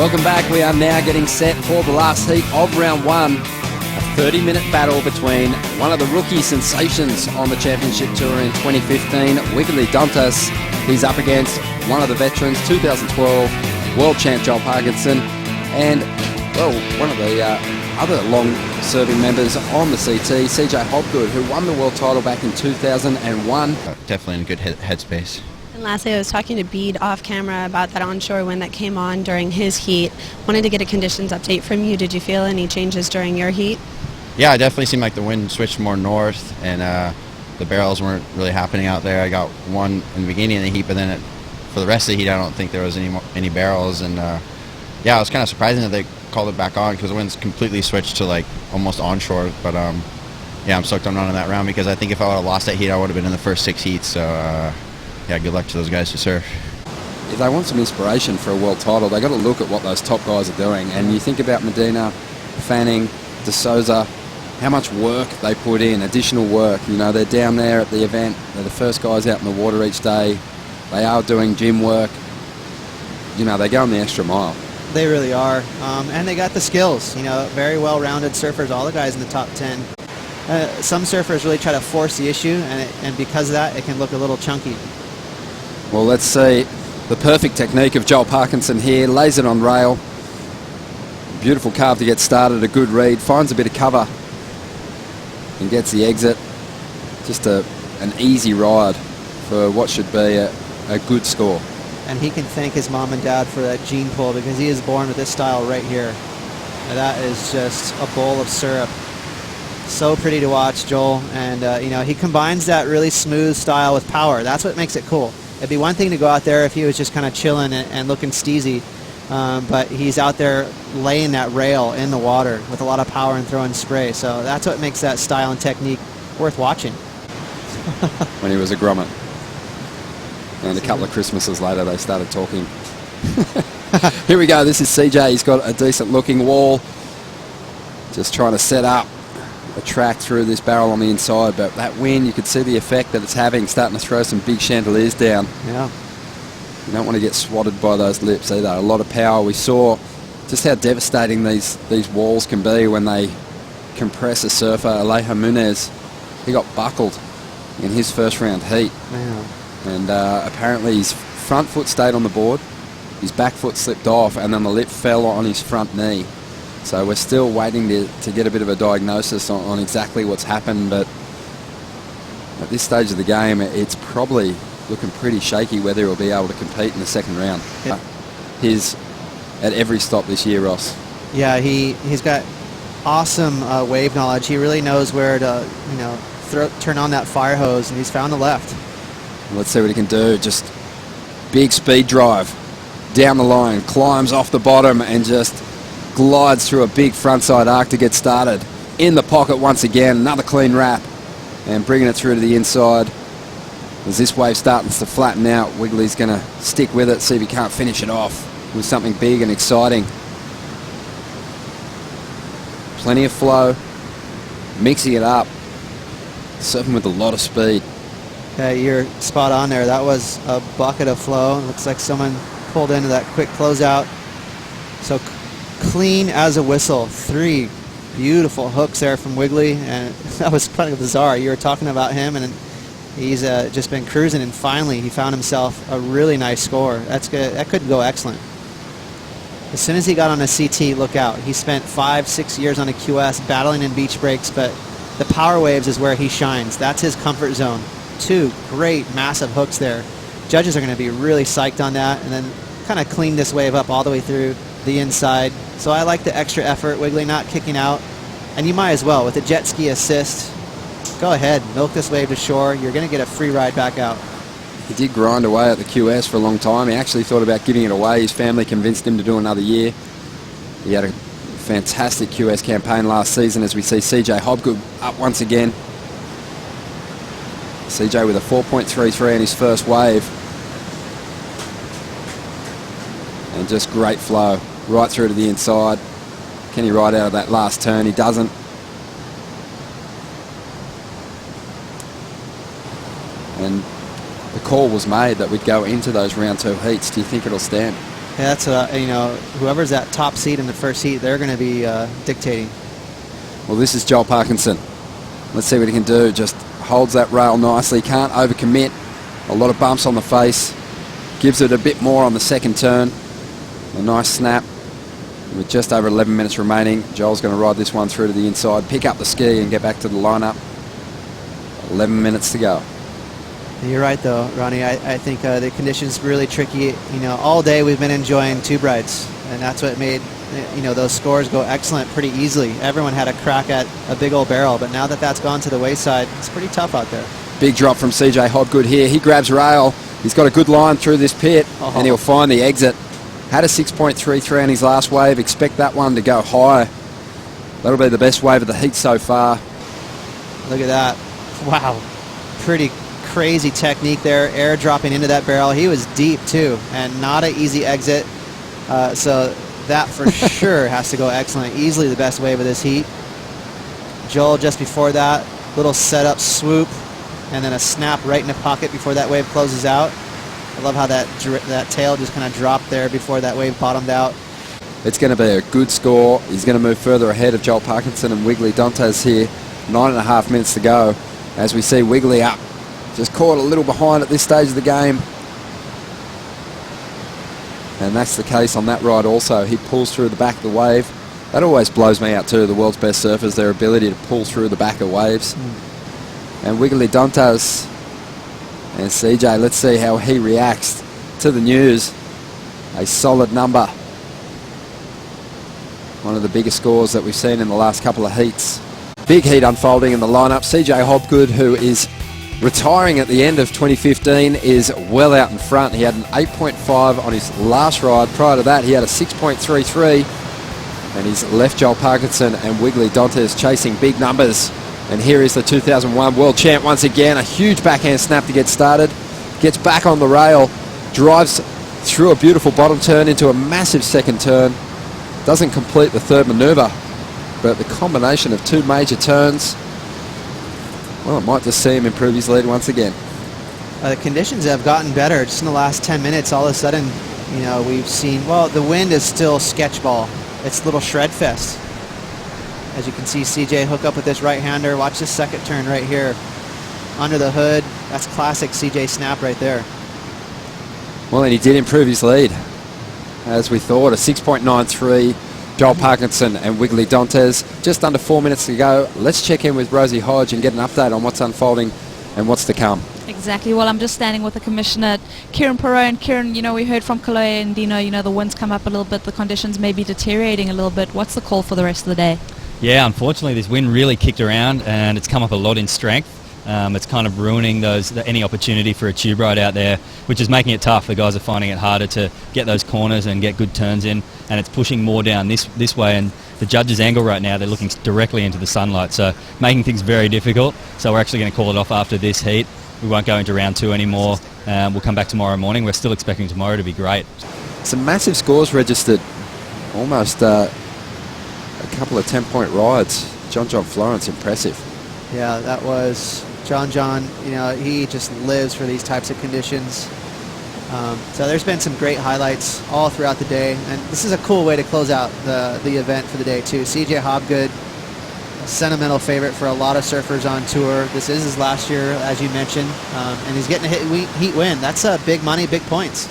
Welcome back. We are now getting set for the last heat of round one. A 30-minute battle between one of the rookie sensations on the championship tour in 2015, Wiggolly Dantas. He's up against one of the veterans, 2012 world champ Joel Parkinson, and, well, one of the other long-serving members on the CT, C.J. Hobgood, who won the world title back in 2001. Definitely in a good headspace. And lastly, I was talking to Bede off camera about that onshore wind that came on during his heat. Wanted to get a conditions update from you. Did you feel any changes during your heat? Yeah, it definitely seemed like the wind switched more north, and the barrels weren't really happening out there. I got one in the beginning of the heat, but then for the rest of the heat, I don't think there was any barrels. And yeah, it was kind of surprising that they called it back on because the wind's completely switched to like almost onshore. But yeah, I'm stoked I'm not in that round because I think if I would have lost that heat, I would have been in the first 6 heats. So yeah, good luck to those guys to surf. If they want some inspiration for a world title, they've got to look at what those top guys are doing. And you think about Medina, Fanning, De Souza, how much work they put in, additional work. You know, they're down there at the event. They're the first guys out in the water each day. They are doing gym work. You know, they're going the extra mile. They really are. And they got the skills. You know, very well-rounded surfers, all the guys in the top 10. Some surfers really try to force the issue, and because of that, it can look a little chunky. Well, let's see the perfect technique of Joel Parkinson here. Lays it on rail. Beautiful carve to get started, a good read. Finds a bit of cover and gets the exit. Just an easy ride for what should be a good score. And he can thank his mom and dad for that gene pool because he is born with this style right here. And that is just a bowl of syrup. So pretty to watch, Joel. And, you know, he combines that really smooth style with power. That's what makes it cool. It'd be one thing to go out there if he was just kind of chilling and looking steezy. But he's out there laying that rail in the water with a lot of power and throwing spray. So that's what makes that style and technique worth watching. When he was a grommet. And a couple of Christmases later, they started talking. Here we go. This is CJ. He's got a decent looking wall. Just trying to set up a track through this barrel on the inside. But that wind, you could see the effect that it's having, starting to throw some big chandeliers down. Yeah. You don't want to get swatted by those lips either. A lot of power. We saw just how devastating these walls can be when they compress a surfer. Alejo Munez, he got buckled in his first round heat. Man. And apparently his front foot stayed on the board, his back foot slipped off, and then the lip fell on his front knee. So we're still waiting to get a bit of a diagnosis on exactly what's happened, but at this stage of the game, it's probably looking pretty shaky whether he'll be able to compete in the second round. Yeah. He's at every stop this year, Ross. Yeah, he's got awesome wave knowledge. He really knows where to, you know, turn on that fire hose, and he's found the left. Let's see what he can do. Just big speed drive down the line, climbs off the bottom and just glides through a big frontside arc to get started. In the pocket once again, another clean wrap and bringing it through to the inside. As this wave starting to flatten out, Wiggolly's going to stick with it, see if he can't finish it off with something big and exciting. Plenty of flow, mixing it up, surfing with a lot of speed. Yeah, you're spot on there. That was a bucket of flow. Looks like someone pulled into that quick closeout. So clean as a whistle. 3 beautiful hooks there from Wiggolly, and that was kind of bizarre. You were talking about him, and he's just been cruising, and finally he found himself a really nice score. That's good. That could go excellent. As soon as he got on a CT, look out. He spent 5-6 years on a QS battling in beach breaks, but the power waves is where he shines. That's his comfort zone. 2 great massive hooks there. Judges are going to be really psyched on that, and then kind of clean this wave up all the way through the inside. So I like the extra effort, Wiggolly not kicking out, and you might as well with the jet ski assist. Go ahead, milk this wave to shore. You're going to get a free ride back out. He did grind away at the QS for a long time. He actually thought about giving it away. His family convinced him to do another year. He had a fantastic QS campaign last season, as we see CJ Hobgood up once again. CJ with a 4.33 in his first wave. And just great flow right through to the inside. Can he ride out of that last turn? He doesn't. And the call was made that we'd go into those round 2 heats. Do you think it'll stand? Yeah, that's whoever's that top seed in the first heat, they're going to be dictating. Well, this is Joel Parkinson. Let's see what he can do. Just holds that rail nicely, can't overcommit. A lot of bumps on the face. Gives it a bit more on the second turn. A nice snap. With just over 11 minutes remaining, Joel's going to ride this one through to the inside, pick up the ski and get back to the lineup. 11 minutes to go. You're right, though, Ronnie. I think the conditions really tricky. All day we've been enjoying tube rides, and that's what made those scores go excellent pretty easily. Everyone had a crack at a big old barrel, but now that that's gone to the wayside, it's pretty tough out there. Big drop from C.J. Hobgood here. He grabs rail. He's got a good line through this pit, and he'll find the exit. Had a 6.33 on his last wave. Expect that one to go high. That'll be the best wave of the heat so far. Look at that. Wow. Pretty crazy technique there. Air dropping into that barrel. He was deep too, and not an easy exit. So that for sure has to go excellent. Easily the best wave of this heat. Joel just before that, little setup swoop, and then a snap right in the pocket before that wave closes out. I love how that tail just kind of dropped there before that wave bottomed out. It's going to be a good score. He's going to move further ahead of Joel Parkinson and Wiggolly Dantas here. 9.5 minutes to go as we see Wiggolly up. Just caught a little behind at this stage of the game. And that's the case on that ride also. He pulls through the back of the wave. That always blows me out too, the world's best surfers, their ability to pull through the back of waves. And Wiggolly Dantas and CJ, let's see how he reacts to the news. A solid number. One of the biggest scores that we've seen in the last couple of heats. Big heat unfolding in the lineup. CJ Hobgood, who is retiring at the end of 2015, is well out in front. He had an 8.5 on his last ride. Prior to that, he had a 6.33. And he's left Joel Parkinson and Wiggolly Dantas chasing big numbers. And here is the 2001 world champ once again. A huge backhand snap to get started. Gets back on the rail. Drives through a beautiful bottom turn into a massive second turn. Doesn't complete the third maneuver. But the combination of two major turns, well, it might just see him improve his lead once again. The conditions have gotten better. Just in the last 10 minutes, all of a sudden, we've seen, well, the wind is still sketchball. It's a little shred fest. As you can see, CJ hook up with this right-hander. Watch this second turn right here. Under the hood. That's classic CJ snap right there. Well, and he did improve his lead, as we thought. A 6.93. Joel Parkinson and Wiggolly Dantas. Just under 4 minutes to go. Let's check in with Rosie Hodge and get an update on what's unfolding and what's to come. Exactly. Well, I'm just standing with the Commissioner, Kieran Perot. And Kieran, we heard from Kaloe and Dino, the winds come up a little bit, the conditions may be deteriorating a little bit. What's the call for the rest of the day? Yeah, unfortunately, this wind really kicked around and it's come up a lot in strength. It's kind of ruining any opportunity for a tube ride out there, which is making it tough. The guys are finding it harder to get those corners and get good turns in, and it's pushing more down this way. And the judges' angle right now, they're looking directly into the sunlight, so making things very difficult. So we're actually going to call it off after this heat. We won't go into round 2 anymore. We'll come back tomorrow morning. We're still expecting tomorrow to be great. Some massive scores registered. Almost a couple of 10-point rides. John Florence, impressive. Yeah, that was John. He just lives for these types of conditions. So there's been some great highlights all throughout the day, and this is a cool way to close out the event for the day too. CJ Hobgood, a sentimental favorite for a lot of surfers on tour. This is his last year, as you mentioned, and he's getting a heat win. That's big money, big points.